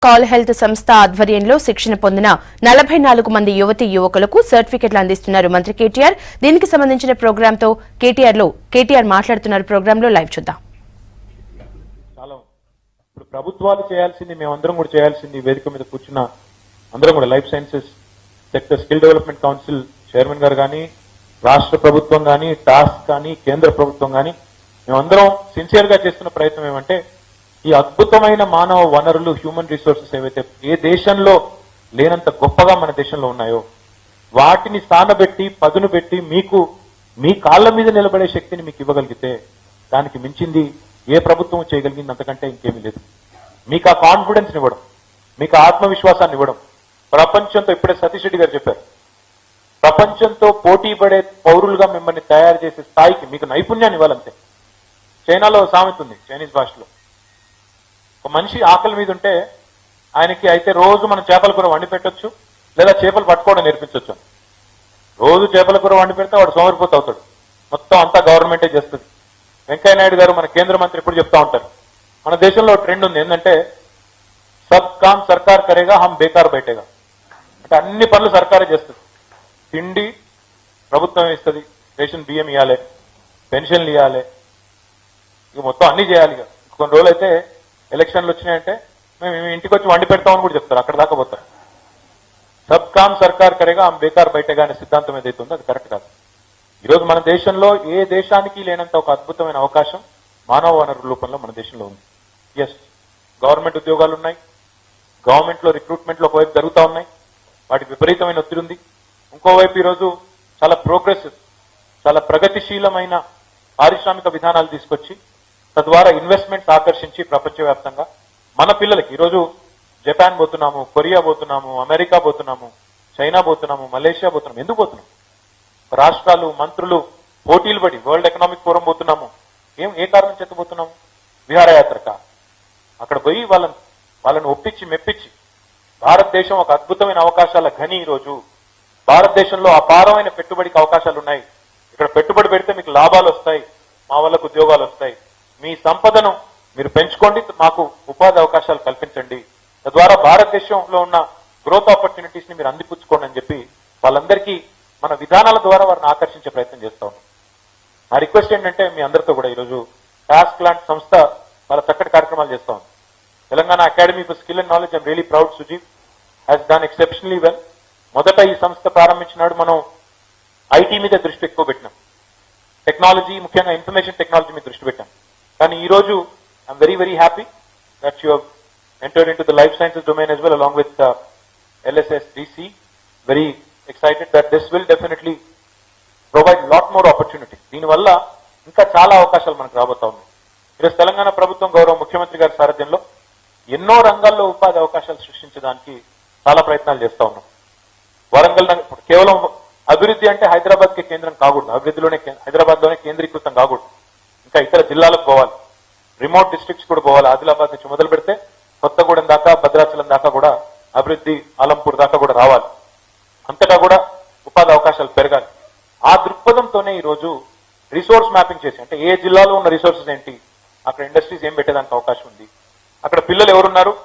Call health సంస్థ ఆధ్వర్యంలో శిక్షణ పొందిన 44 మంది యువతీ యువకులకు సర్టిఫికెట్లు అందిస్తున్నారు మంత్రి కేటీఆర్. దీనికి సంబంధించిన ప్రోగ్రాంతో కేటీఆర్ మాట్లాడుతున్నారు. ప్రోగ్రాంలో లైవ్ చూద్దాం. చాలా ఇప్పుడు ప్రభుత్వాలు చేయాల్సింది మేమందరం కూడా చేయాల్సింది వేదిక మీద కూర్చున్న అందరం కూడా life sciences sector skill development council chairman గారు కానీ రాష్ట్ర ప్రభుత్వం కానీ టాస్క్ కానీ కేంద్ర ప్రభుత్వం కానీ మేమందరం సిన్సియర్ గా చేస్తున్న ప్రయత్నం ఏమంటే ఈ అద్భుతమైన మానవ వనరులు హ్యూమన్ రిసోర్సెస్ ఏవైతే ఏ దేశంలో లేనంత గొప్పగా మన దేశంలో ఉన్నాయో వాటిని స్థానబెట్టి పదును పెట్టి మీకు మీ కాళ్ల మీద నిలబడే శక్తిని మీకు ఇవ్వగలిగితే దానికి మించింది ఏ ప్రభుత్వం చేయగలిగింది అంతకంటే ఇంకేమీ లేదు. మీకు ఆ కాన్ఫిడెన్స్ ఇవ్వడం, మీకు ఆత్మవిశ్వాసాన్ని ఇవ్వడం, ప్రపంచంతో ఇప్పుడే సతీష్ రెడ్డి గారు చెప్పారు, ప్రపంచంతో పోటీ పడే పౌరులుగా మిమ్మల్ని తయారు చేసే స్థాయికి మీకు నైపుణ్యాన్ని ఇవ్వాలంతే. చైనాలో సామెత ఉంది, చైనీస్ భాషలో, ఒక మనిషి ఆకలి మీద ఉంటే ఆయనకి అయితే రోజు మనం చేపల కూర వండి పెట్టొచ్చు, లేదా చేపలు పట్టుకోవడం నేర్పించవచ్చు. రోజు చేపల కూర వండి పెడితే వాడు సోమరిపోతూ అవుతాడు, మొత్తం అంతా గవర్నమెంటే చేస్తుంది. వెంకయ్య నాయుడు గారు మన కేంద్ర మంత్రి ఎప్పుడు చెప్తా ఉంటారు, మన దేశంలో ట్రెండ్ ఉంది ఏంటంటే సబ్ కామ్ సర్కార్ కరేగా హమ్ బేకార్ బయటేగా, అంటే అన్ని పనులు సర్కారే చేస్తుంది. తిండి ప్రభుత్వం ఇస్తుంది, రేషన్ బియ్యం ఇవ్వాలి, పెన్షన్లు ఇవ్వాలి, ఇక మొత్తం అన్ని చేయాలి. ఇక కొన్ని రోజులు అయితే ఎలక్షన్లు వచ్చినాయంటే మేము ఇంటికి వచ్చి వండి పెడతామని కూడా చెప్తారు, అక్కడ దాకా పోతారు. సబ్ కామ్ సర్కార్ కరేగా హమ్ బేకార్ బయటగా అనే సిద్ధాంతం ఏదైతే ఉందో అది కరెక్ట్ కాదు. ఈరోజు మన దేశంలో ఏ దేశానికి లేనంత ఒక అద్భుతమైన అవకాశం మానవ వనరుల రూపంలో మన దేశంలో ఉంది. ఎస్, గవర్నమెంట్ ఉద్యోగాలు ఉన్నాయి, గవర్నమెంట్ లో రిక్రూట్మెంట్లు ఒకవైపు జరుగుతూ ఉన్నాయి, వాటికి విపరీతమైన ఒత్తిడి ఉంది. ఇంకోవైపు ఈరోజు చాలా ప్రోగ్రెసివ్, చాలా ప్రగతిశీలమైన పారిశ్రామిక విధానాలు తీసుకొచ్చి తద్వారా ఇన్వెస్ట్మెంట్స్ ఆకర్షించి ప్రపంచవ్యాప్తంగా మన పిల్లలకి ఈరోజు జపాన్ పోతున్నాము, కొరియా పోతున్నాము, అమెరికా పోతున్నాము, చైనా పోతున్నాము, మలేషియా పోతున్నాము. ఎందుకు పోతున్నాం? రాష్ట్రాలు మంత్రులు పోటీలు పడి వరల్డ్ ఎకనామిక్ ఫోరం పోతున్నాము. ఏ కారణం చేత పోతున్నాము? విహారయాత్రక. అక్కడ పోయి వాళ్ళని ఒప్పించి మెప్పించి భారతదేశం ఒక అద్భుతమైన అవకాశాల ఘని. ఈరోజు భారతదేశంలో అపారమైన పెట్టుబడికి అవకాశాలు ఉన్నాయి. ఇక్కడ పెట్టుబడి పెడితే మీకు లాభాలు వస్తాయి, మా వాళ్ళకు ఉద్యోగాలు వస్తాయి, మీ సంపదను మీరు పెంచుకోండి, మాకు ఉపాధి అవకాశాలు కల్పించండి, తద్వారా భారతదేశంలో ఉన్న గ్రోత్ ఆపర్చునిటీస్ ని మీరు అందిపుచ్చుకోండి అని చెప్పి వాళ్ళందరికీ మన విధానాల ద్వారా వారిని ఆకర్షించే ప్రయత్నం చేస్తా ఉన్నాం. నా రిక్వెస్ట్ ఏంటంటే మీ అందరితో కూడా ఈరోజు టాస్క్ లాంటి సంస్థ చాలా చక్కటి కార్యక్రమాలు చేస్తా ఉంది. Telangana academy for skill and knowledge, I'm really proud Sujeev has done exceptionally well. మొదట ఈ సంస్థ ప్రారంభించినాడు మనం ఐటీ మీద దృష్టి ఎక్కువ పెట్టినాం, టెక్నాలజీ, ముఖ్యంగా ఇన్ఫర్మేషన్ టెక్నాలజీ మీద దృష్టి పెట్టాం. కానీ ఈ రోజు I'm very very happy that you have entered into the life sciences domain as well along with LSSDC. Very excited that this will definitely provide lot more opportunities. దీనివల్ల ఇంకా చాలా అవకాశాలు మనకు రాబోతా ఉన్నాయి. ఈరోజు తెలంగాణ ప్రభుత్వం గౌరవ ముఖ్యమంత్రి గారి సారథ్యంలో ఎన్నో రంగాల్లో ఉపాధి అవకాశాలు సృష్టించడానికి చాలా ప్రయత్నాలు చేస్తా ఉన్నాం. వరంగల్ కేవలం అభివృద్ధి అంటే హైదరాబాద్ కి కేంద్రం కాకూడదు, అభివృద్ధిలోనే హైదరాబాద్ లోనే కేంద్రీకృతం కాకూడదు, ఇంకా ఇతర జిల్లాలకు పోవాలి, రిమోట్ డిస్ట్రిక్ట్స్ కూడా పోవాలి. ఆదిలాబాద్ నుంచి మొదలు పెడితే కొత్తగూడెం దాకా, భద్రాచలం దాకా కూడా అభివృద్ధి, ఆలంపూర్ దాకా కూడా రావాలి, అంతటా కూడా ఉపాధి అవకాశాలు పెరగాలి. ఆ దృక్పథంతోనే ఈరోజు రిసోర్స్ మ్యాపింగ్ చేసి, అంటే ఏ జిల్లాలో ఉన్న రిసోర్సెస్ ఏంటి, అక్కడ ఇండస్ట్రీస్ ఏం పెట్టేదానికి అవకాశం ఉంది, అక్కడ పిల్లలు ఎవరున్నారు,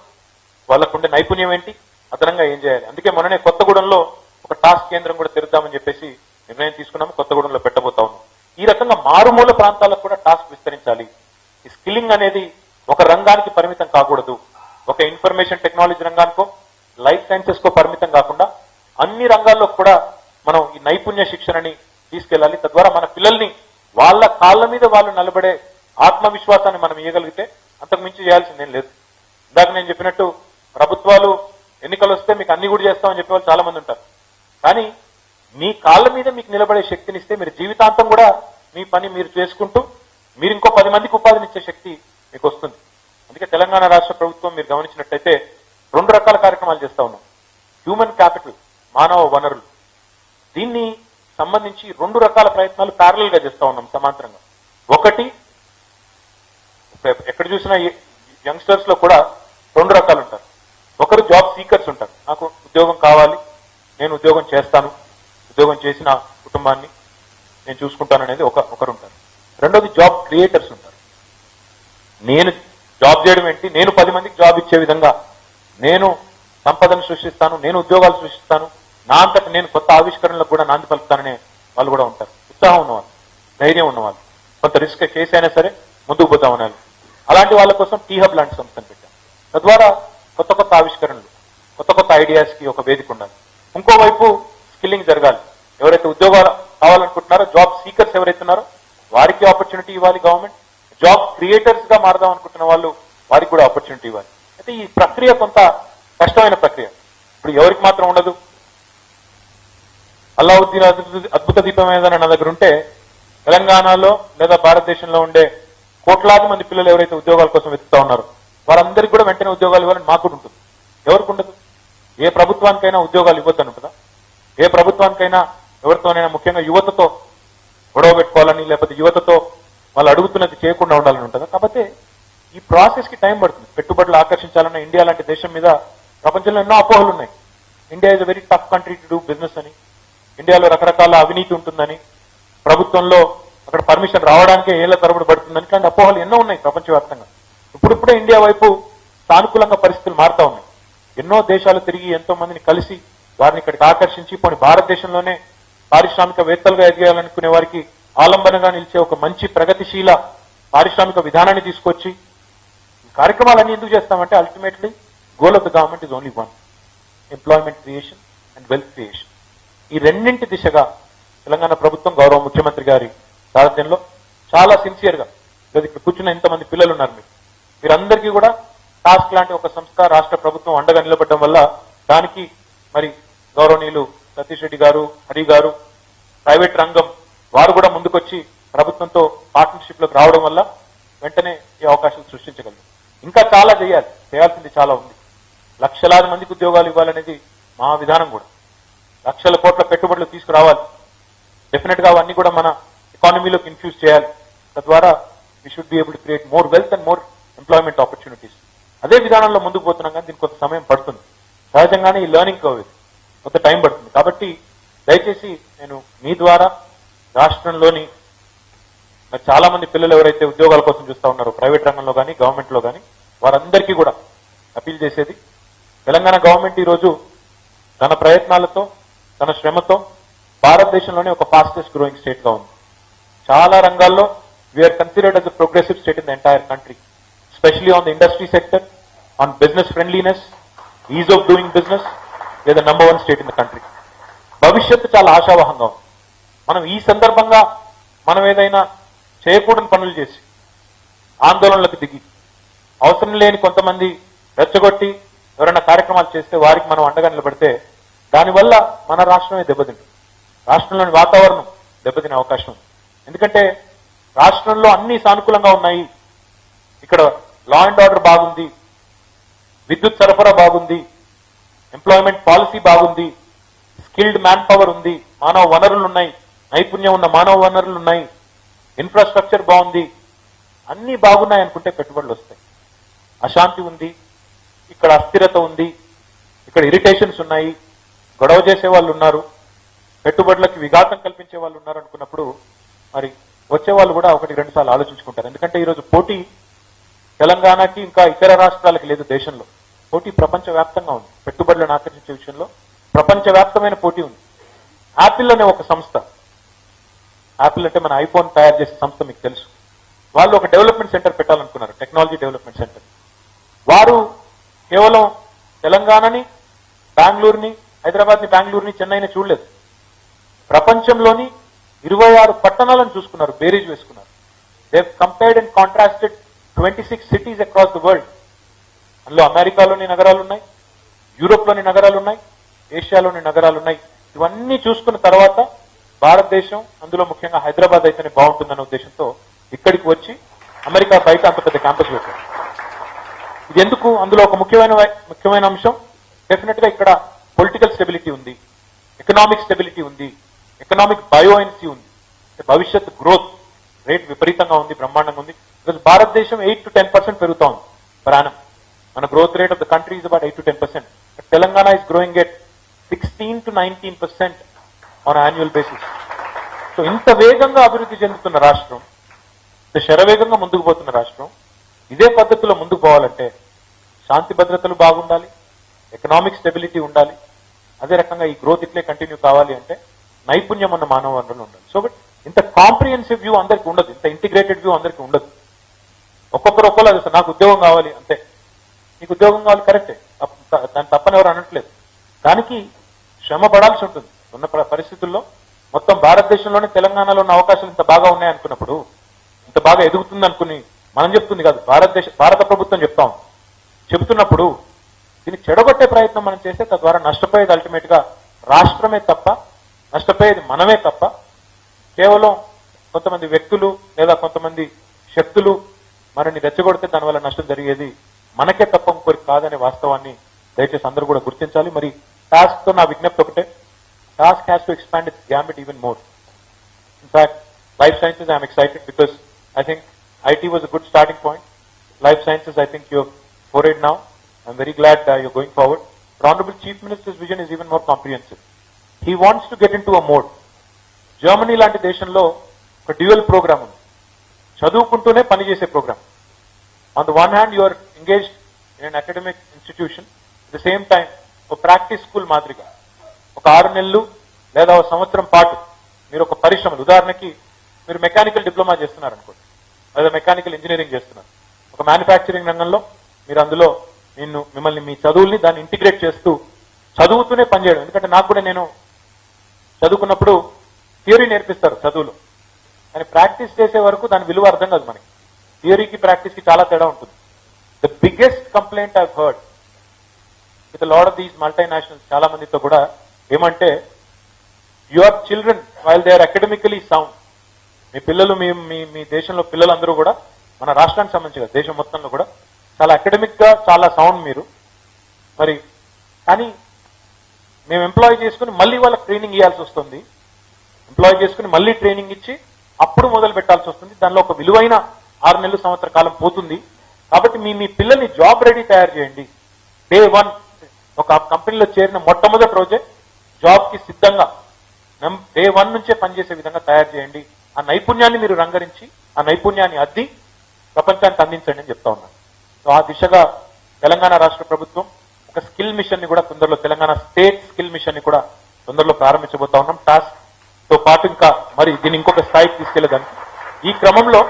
వాళ్ళకుండే నైపుణ్యం ఏంటి, అదనంగా ఏం చేయాలి. అందుకే మొన్ననే కొత్తగూడెంలో ఒక టాస్క్ కేంద్రం కూడా తెరుద్దామని చెప్పేసి నిర్ణయం తీసుకున్నాము, కొత్తగూడెంలో పెట్టబోతా ఉన్నాం. ఈ రకంగా మారుమూల ప్రాంతాలకు కూడా టాస్క్ విస్తరించాలి. ఈ స్కిల్లింగ్ అనేది ఒక రంగానికి పరిమితం కాకూడదు, ఒక ఇన్ఫర్మేషన్ టెక్నాలజీ రంగానికో లైఫ్ సైన్సెస్ కో పరిమితం కాకుండా అన్ని రంగాల్లో కూడా మనం ఈ నైపుణ్య శిక్షణని తీసుకెళ్లాలి. తద్వారా మన పిల్లల్ని వాళ్ళ కాళ్ళ మీద వాళ్ళు నిలబడే ఆత్మవిశ్వాసాన్ని మనం ఇవ్వగలిగితే అంతకు మించి చేయాల్సిందేం లేదు. ఇందాక నేను చెప్పినట్టు ప్రభుత్వాలు ఎన్నికలు వస్తే మీకు అన్ని కూడా చేస్తామని చెప్పే వాళ్ళు చాలా మంది ఉంటారు. కానీ మీ కాళ్ళ మీద మీకు నిలబడే శక్తినిస్తే మీరు జీవితాంతం కూడా మీ పని మీరు చేసుకుంటూ మీరు ఇంకో 10 మందికి ఉపాధినిచ్చే శక్తి మీకు వస్తుంది. అందుకే తెలంగాణ రాష్ట్ర ప్రభుత్వం మీరు గమనించినట్టయితే 2 రకాల కార్యక్రమాలు చేస్తా ఉన్నాం. హ్యూమన్ క్యాపిటల్, మానవ వనరులు, దీన్ని సంబంధించి 2 రకాల ప్రయత్నాలు ప్యారలల్ గా చేస్తా ఉన్నాం సమాంతరంగా. ఒకటి, ఎక్కడ చూసినా యంగ్స్టర్స్ లో కూడా 2 రకాలు ఉంటారు. ఒకరు జాబ్ సీకర్స్ ఉంటారు, నాకు ఉద్యోగం కావాలి, నేను ఉద్యోగం చేస్తాను, ఉద్యోగం చేసిన కుటుంబాన్ని నేను చూసుకుంటాను అనేది ఒకరు ఉంటారు. రెండోది జాబ్ క్రియేటర్స్ ఉంటారు. నేను జాబ్ చేయడం ఏంటి, నేను 10 మందికి జాబ్ ఇచ్చే విధంగా నేను సంపదను సృష్టిస్తాను, నేను ఉద్యోగాలు సృష్టిస్తాను, నా అంతట నేను కొత్త ఆవిష్కరణలకు కూడా నాంది పలుకుతాననే వాళ్ళు కూడా ఉంటారు. ఉత్సాహం ఉన్నవాళ్ళు, ధైర్యం ఉన్నవాళ్ళు, కొంత రిస్క్ కేసు అయినా సరే ముందుకు పోతామని. అలాంటి వాళ్ళ కోసం టీ హబ్ లాంటి సంస్థను పెట్టాం. తద్వారా కొత్త కొత్త ఆవిష్కరణలు, కొత్త కొత్త ఐడియాస్ కి ఒక వేదిక ఉండాలి. ఇంకోవైపు స్కిల్లింగ్ జరగాలి. ఎవరైతే ఉద్యోగాలు కావాలనుకుంటున్నారో, జాబ్ సీకర్స్ ఎవరైతే ఉన్నారో వారికి ఆపర్చునిటీ ఇవ్వాలి గవర్నమెంట్. జాబ్ క్రియేటర్స్ గా మారదాం అనుకుంటున్న వాళ్ళు వారికి కూడా ఆపర్చునిటీ ఇవ్వాలి. అయితే ఈ ప్రక్రియ కొంత కష్టమైన ప్రక్రియ. ఇప్పుడు ఎవరికి మాత్రం ఉండదు. అల్లావుద్దీన్ అద్భుత దీపం ఏదైనా నా దగ్గర ఉంటే తెలంగాణలో లేదా భారతదేశంలో ఉండే కోట్లాది మంది పిల్లలు ఎవరైతే ఉద్యోగాల కోసం వెతుకుతా ఉన్నారో వారందరికీ కూడా వెంటనే ఉద్యోగాలు ఇవ్వాలని మాకు కూడా ఉంటుంది. ఎవరికి ఉండదు? ఏ ప్రభుత్వానికైనా ఉద్యోగాలు ఇవ్వద్దని ఉంటుందా? ఏ ప్రభుత్వానికైనా ఎవరితోనైనా ముఖ్యంగా యువతతో గొడవ పెట్టుకోవాలని, లేకపోతే యువతతో వాళ్ళు అడుగుతున్నది చేయకుండా ఉండాలని ఉంటుందా? కాబట్టి ఈ ప్రాసెస్ కి టైం పడుతుంది. పెట్టుబడులు ఆకర్షించాలన్న ఇండియా లాంటి దేశం మీద ప్రపంచంలో ఎన్నో అపోహలు ఉన్నాయి. India is a very tough country to do business అని, ఇండియాలో రకరకాల అవినీతి ఉంటుందని, ప్రభుత్వంలో అక్కడ పర్మిషన్ రావడానికే ఏళ్ల తరబడి పడుతుందని, ఇట్లాంటి అపోహలు ఎన్నో ఉన్నాయి ప్రపంచవ్యాప్తంగా. ఇప్పుడిప్పుడే ఇండియా వైపు సానుకూలంగా పరిస్థితులు మారుతా ఉన్నాయి. ఎన్నో దేశాలు తిరిగి ఎంతో మందిని కలిసి వారిని ఇక్కడికి ఆకర్షించి పోనీ భారతదేశంలోనే పారిశ్రామికవేత్తలుగా ఎదిగేయాలనుకునే వారికి ఆలంబనగా నిలిచే ఒక మంచి ప్రగతిశీల పారిశ్రామిక విధానాన్ని తీసుకొచ్చి ఈ కార్యక్రమాలన్నీ ఎందుకు చేస్తామంటే ultimately goal of the government is only one: employment creation and wealth creation. ఈ రెండింటి దిశగా తెలంగాణ ప్రభుత్వం గౌరవ ముఖ్యమంత్రి గారి సారథ్యంలో చాలా సిన్సియర్ గా, ఇక్కడ కూర్చున్న ఎంతమంది పిల్లలు ఉన్నారు మీరందరికీ కూడా టాస్క్ లాంటి ఒక సంస్థ రాష్ట్ర ప్రభుత్వం అండగా నిలబడడం వల్ల దానికి మరి గౌరవనీయులు సతీష్ రెడ్డి గారు, హరి గారు, ప్రైవేట్ రంగం వారు కూడా ముందుకొచ్చి ప్రభుత్వంతో పార్ట్నర్షిప్ లోకి రావడం వల్ల వెంటనే ఈ అవకాశాలు సృష్టించగలరు. ఇంకా చాలా చేయాల్సింది చాలా ఉంది. లక్షలాది మందికి ఉద్యోగాలు ఇవ్వాలనేది మా విధానం కూడా. లక్షల కోట్ల పెట్టుబడులు తీసుకురావాలి. డెఫినెట్ గా అవన్నీ కూడా మన ఎకానమీలోకి ఇన్ఫ్యూజ్ చేయాలి. తద్వారా we should be able to create more wealth and more employment opportunities. అదే విధానంలో ముందుకు పోతున్నాం, కానీ దీనికి కొంత సమయం పడుతుంది. సహజంగానే ఈ లెర్నింగ్ కర్వ్ కొంత టైం పడుతుంది. కాబట్టి దయచేసి నేను మీ ద్వారా రాష్ట్రంలోని మరి చాలా మంది పిల్లలు ఎవరైతే ఉద్యోగాల కోసం చూస్తా ఉన్నారో ప్రైవేట్ రంగంలో కానీ గవర్నమెంట్ లో కానీ వారందరికీ కూడా అపీల్ చేసేది, తెలంగాణ గవర్నమెంట్ ఈ రోజు తన ప్రయత్నాలతో తన శ్రమతో భారతదేశంలోనే ఒక ఫాస్టెస్ట్ గ్రోయింగ్ స్టేట్ గా ఉంది. చాలా రంగాల్లో we are considered as a progressive state in the entire country, especially on the industry sector, on business friendliness, ease of doing business. We are the number one state in the country. భవిష్యత్తు చాలా ఆశావహంగా ఉంది. మనం ఈ సందర్భంగా మనం ఏదైనా చేయకూడని పనులు చేసి ఆందోళనలకు దిగి అవసరం లేని కొంతమంది రెచ్చగొట్టి ఎవరైనా కార్యక్రమాలు చేస్తే వారికి మనం అండగా నిలబడితే దానివల్ల మన రాష్ట్రమే దెబ్బతింటుంది. రాష్ట్రంలోని వాతావరణం దెబ్బతినే అవకాశం ఉంది. ఎందుకంటే రాష్ట్రంలో అన్ని సానుకూలంగా ఉన్నాయి. ఇక్కడ లా అండ్ ఆర్డర్ బాగుంది, విద్యుత్ సరఫరా బాగుంది, ఎంప్లాయ్మెంట్ పాలసీ బాగుంది, స్కిల్డ్ మ్యాన్ పవర్ ఉంది, మానవ వనరులు ఉన్నాయి, నైపుణ్యం ఉన్న మానవ వనరులు ఉన్నాయి, ఇన్ఫ్రాస్ట్రక్చర్ బాగుంది, అన్ని బాగున్నాయి అనుకుంటే పెట్టుబడులు వస్తాయి. అశాంతి ఉంది, ఇక్కడ అస్థిరత ఉంది, ఇక్కడ ఇరిటేషన్స్ ఉన్నాయి, గొడవ చేసే వాళ్ళు ఉన్నారు, పెట్టుబడులకు విఘాతం కల్పించే వాళ్ళు ఉన్నారు అనుకున్నప్పుడు మరి వచ్చే వాళ్ళు కూడా 1-2 సార్లు ఆలోచించుకుంటారు. ఎందుకంటే ఈరోజు పోటీ తెలంగాణకి ఇంకా ఇతర రాష్ట్రాలకి లేదు. దేశంలో పోటీ ప్రపంచవ్యాప్తంగా ఉంది. పెట్టుబడులను ఆకర్షించే విషయంలో ప్రపంచవ్యాప్తమైన పోటీ ఉంది. యాపిల్ అనే ఒక సంస్థ, యాపిల్ అంటే మన ఐఫోన్ తయారు చేసే సంస్థ మీకు తెలుసు, వాళ్ళు ఒక డెవలప్మెంట్ సెంటర్ పెట్టాలనుకున్నారు, టెక్నాలజీ డెవలప్మెంట్ సెంటర్. వారు కేవలం తెలంగాణని, బెంగళూరుని, హైదరాబాద్ని, బెంగళూరుని, చెన్నైని చూడలేదు. ప్రపంచంలోని 26 పట్టణాలను చూసుకున్నారు, బేరీజ్ వేసుకున్నారు. They compared and contrasted 26 cities across the world. అందులో అమెరికాలోని నగరాలు ఉన్నాయి, యూరోప్లోని నగరాలు ఉన్నాయి, ఏషియాలోని నగరాలు ఉన్నాయి. ఇవన్నీ చూసుకున్న తర్వాత భారతదేశం, అందులో ముఖ్యంగా హైదరాబాద్ అయితేనే బాగుంటుందన్న ఉద్దేశంతో ఇక్కడికి వచ్చి అమెరికా బయట అంత పెద్ద క్యాంపస్ పెట్టారు. ఇది ఎందుకు? అందులో ఒక ముఖ్యమైన అంశం, డెఫినెట్ గా ఇక్కడ పొలిటికల్ స్టెబిలిటీ ఉంది, ఎకనామిక్ స్టెబిలిటీ ఉంది, ఎకనామిక్ బయోఎన్సీ ఉంది, భవిష్యత్ గ్రోత్ రేట్ విపరీతంగా ఉంది, బ్రహ్మాండంగా ఉంది. బికాజ్ భారతదేశం 8 to 10% పెరుగుతా ఉంది ప్రయాణం. మన growth rate of the country is about 8 to 10%. Telangana is growing at 16 to 19% on annual basis. So ఇంత వేగంగా అభివృద్ధి చెందుతున్న రాష్ట్రం, ఇంత శరవేగంగా ముందుకు పోతున్న రాష్ట్రం, ఇదే పద్ధతిలో ముందుకు పోవాలంటే శాంతి భద్రతలు బాగుండాలి, ఎకనామిక్ స్టెబిలిటీ ఉండాలి, అదే రకంగా ఈ గ్రోత్ ఇట్లే కంటిన్యూ కావాలి అంటే నైపుణ్యం ఉన్న మానవ వనరులు ఉండాలి. సో బట్ ఇంత కాంప్రిహెన్సివ్ వ్యూ అందరికీ ఉండదు, ఇంత ఇంటిగ్రేటెడ్ వ్యూ అందరికీ ఉండదు. ఒక్కొక్కరు ఒక్కోలా నాకు ఉద్యోగం కావాలి అంతే. నీకు ఉద్యోగం కావాలి కరెక్టే, దాన్ని తప్పని ఎవరు అనట్లేదు. దానికి శ్రమ పడాల్సి ఉంటుంది. ఉన్న పరిస్థితుల్లో మొత్తం భారతదేశంలోనే తెలంగాణలో ఉన్న అవకాశాలు ఇంత బాగా ఉన్నాయనుకున్నప్పుడు, ఇంత బాగా ఎదుగుతుంది అనుకుని మనం చెప్తుంది కాదు, భారత ప్రభుత్వం చెబుతున్నప్పుడు దీన్ని చెడగొట్టే ప్రయత్నం మనం చేస్తే తద్వారా నష్టపోయేది అల్టిమేట్ గా రాష్ట్రమే తప్ప, నష్టపోయేది మనమే తప్ప, కేవలం కొంతమంది వ్యక్తులు లేదా కొంతమంది శక్తులు మనని రెచ్చగొడితే దానివల్ల నష్టం జరిగేది మనకే తప్ప ఇంకోరికి కాదనే వాస్తవాన్ని దయచేసి అందరూ కూడా గుర్తించాలి. మరి టాస్క్ తో నా విజ్ఞప్తి ఒకటే, task has to expand it's gambit even more. In fact, life sciences, I am excited because I think IT was a good starting point. Life sciences, I think you have forayed now. I am very glad you are going forward. The Honorable Chief Minister's vision is even more comprehensive. He wants to get into a mode. Germany లాంటి దేశంలో ఒక dual programme ఉంది, చదువుకుంటూనే పనిచేసే programme. On the one hand, you are engaged in an academic institution. At the same time, ఒక practice school మాదిరిగా ఒక 6 నెలలు లేదా ఒక సంవత్సరం పాటు మీరు ఒక పరిశ్రమలు, ఉదాహరణకి మీరు మెకానికల్ డిప్లొమా చేస్తున్నారు అనుకోండి, లేదా మెకానికల్ ఇంజనీరింగ్ చేస్తున్నారు, ఒక మ్యానుఫ్యాక్చరింగ్ రంగంలో మీరు అందులో మిమ్మల్ని మీ చదువుల్ని దాన్ని ఇంటిగ్రేట్ చేస్తూ చదువుతూనే పనిచేయడం. ఎందుకంటే నాకు కూడా నేను చదువుకున్నప్పుడు థియరీ నేర్పిస్తారు చదువులో, కానీ ప్రాక్టీస్ చేసే వరకు దాని విలువ అర్థం కాదు మనకి. థియరీకి ప్రాక్టీస్కి చాలా తేడా ఉంటుంది. The biggest complaint I heard with lot of these multinationals, చాలా మందితో కూడా ఏమంటే, your children while they are academically sound, మీ పిల్లలు మీ దేశంలో పిల్లలందరూ కూడా, మన రాష్ట్రానికి సంబంధించిన దేశం మొత్తంలో కూడా చాలా అకాడమిక్ గా చాలా సౌండ్ మీరు, మరి కానీ మేము ఎంప్లాయ్ చేసుకుని మళ్ళీ వాళ్ళకి ట్రైనింగ్ ఇవ్వాల్సి వస్తుంది, ఎంప్లాయ్ చేసుకుని మళ్ళీ ట్రైనింగ్ ఇచ్చి అప్పుడు మొదలు పెట్టాల్సి వస్తుంది. దానిలో ఒక విలువైన 6 నెలలు సంవత్సర కాలం పోతుంది. కాబట్టి మీ పిల్లల్ని జాబ్ రెడీ తయారు చేయండి. డే 1 ఒక కంపెనీలో చేరిన మొట్టమొదటి రోజే జాబ్ కి సిద్ధంగా డే 1 నుంచే పనిచేసే విధంగా తయారు చేయండి. ఆ నైపుణ్యాన్ని మీరు రంగరించి ఆ నైపుణ్యాన్ని అద్ది ప్రపంచానికి అందించండి అని చెప్తా ఉన్నాను. సో ఆ దిశగా తెలంగాణ రాష్ట్ర ప్రభుత్వం ఒక స్కిల్ మిషన్ ని కూడా తొందరలో, తెలంగాణ స్టేట్ స్కిల్ మిషన్ ని కూడా తొందరలో ప్రారంభించబోతా ఉన్నాం. టాస్క్ తో పాటు ఇంకా మరి దీన్ని ఇంకొక స్థాయికి తీసుకెళ్లేదానికి ఈ క్రమంలో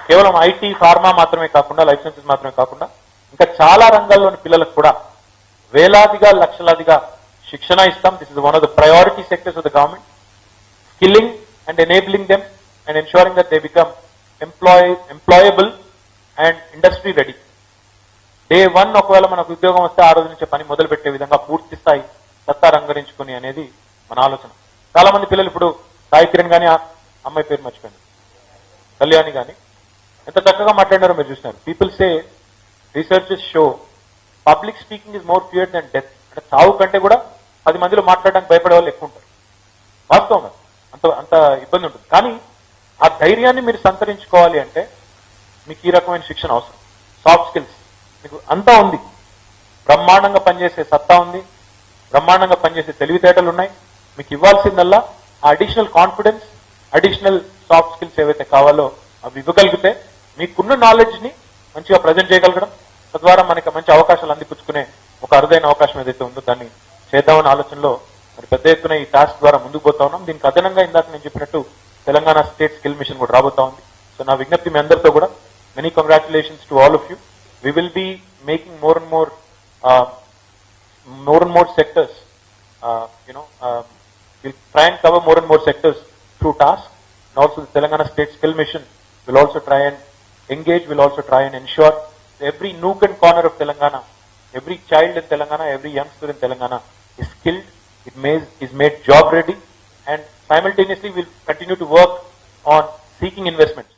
కేవలం ఐటీ, ఫార్మా మాత్రమే కాకుండా, లైఫ్ సైన్సెస్ మాత్రమే కాకుండా ఇంకా చాలా రంగాల్లోని పిల్లలకు కూడా వేలాదిగా లక్షలాదిగా శిక్షణ ఇస్తాం. This is one of the priority sectors of the government. Skilling and enabling them and ensuring that they become employable and industry ready. Day 1 ఒకవేళ మనకు ఉద్యోగం వస్తే ఆ రోజు నుంచే పని మొదలు పెట్టే విధంగా పూర్తి స్థాయి సత్తా రంగరించుకుని అనేది మన ఆలోచన. చాలా మంది పిల్లలు ఇప్పుడు సాయి కిరణ్ గాని, అమ్మాయి పేరు మర్చిపోయింది, కళ్యాణి గాని ఎంత చక్కగా మాట్లాడినారో మీరు చూసినారు. People say, researches show public speaking is more fear than death. అంటే చావు కంటే కూడా 10 మందిలో మాట్లాడడానికి భయపడే వాళ్ళు ఎక్కువ ఉంటారు. వాస్తవం అంత ఇబ్బంది ఉంటుంది. కానీ ఆ ధైర్యాన్ని మీరు సంతరించుకోవాలి అంటే మీకు ఈ రకమైన శిక్షణ అవసరం. సాఫ్ట్ స్కిల్స్ మీకు అంతా ఉంది, బ్రహ్మాండంగా పనిచేసే సత్తా ఉంది, బ్రహ్మాండంగా పనిచేసే తెలివితేటలు ఉన్నాయి. మీకు ఇవ్వాల్సిందల్లా ఆ additional confidence, additional soft skills ఏవైతే కావాలో అవి ఇవ్వగలిగితే మీకున్న నాలెడ్జ్ ని మంచిగా ప్రజెంట్ చేయగలగడం, తద్వారా మనకి మంచి అవకాశాలు అందిపుచ్చుకునే ఒక అరుదైన అవకాశం ఏదైతే ఉందో దాన్ని చేద్దామన్న ఆలోచనలో మరి పెద్ద ఎత్తున ఈ టాస్క్ ద్వారా ముందుకు పోతా ఉన్నాం. దీనికి అదనంగా ఇందాక నేను చెప్పినట్టు తెలంగాణ స్టేట్ స్కిల్ మిషన్ కూడా రాబోతా ఉంది. సో నా విజ్ఞప్తి మీ అందరితో కూడా, many congratulations to all of you. We will be making more and more sectors. We'll try and cover more and more sectors through tasks. And also the Telangana State Skill Mission will also try and engage, will also try and ensure every nook and corner of Telangana, every child in Telangana, every youngster in Telangana is skilled, is made job ready, and simultaneously we'll continue to work on seeking investments.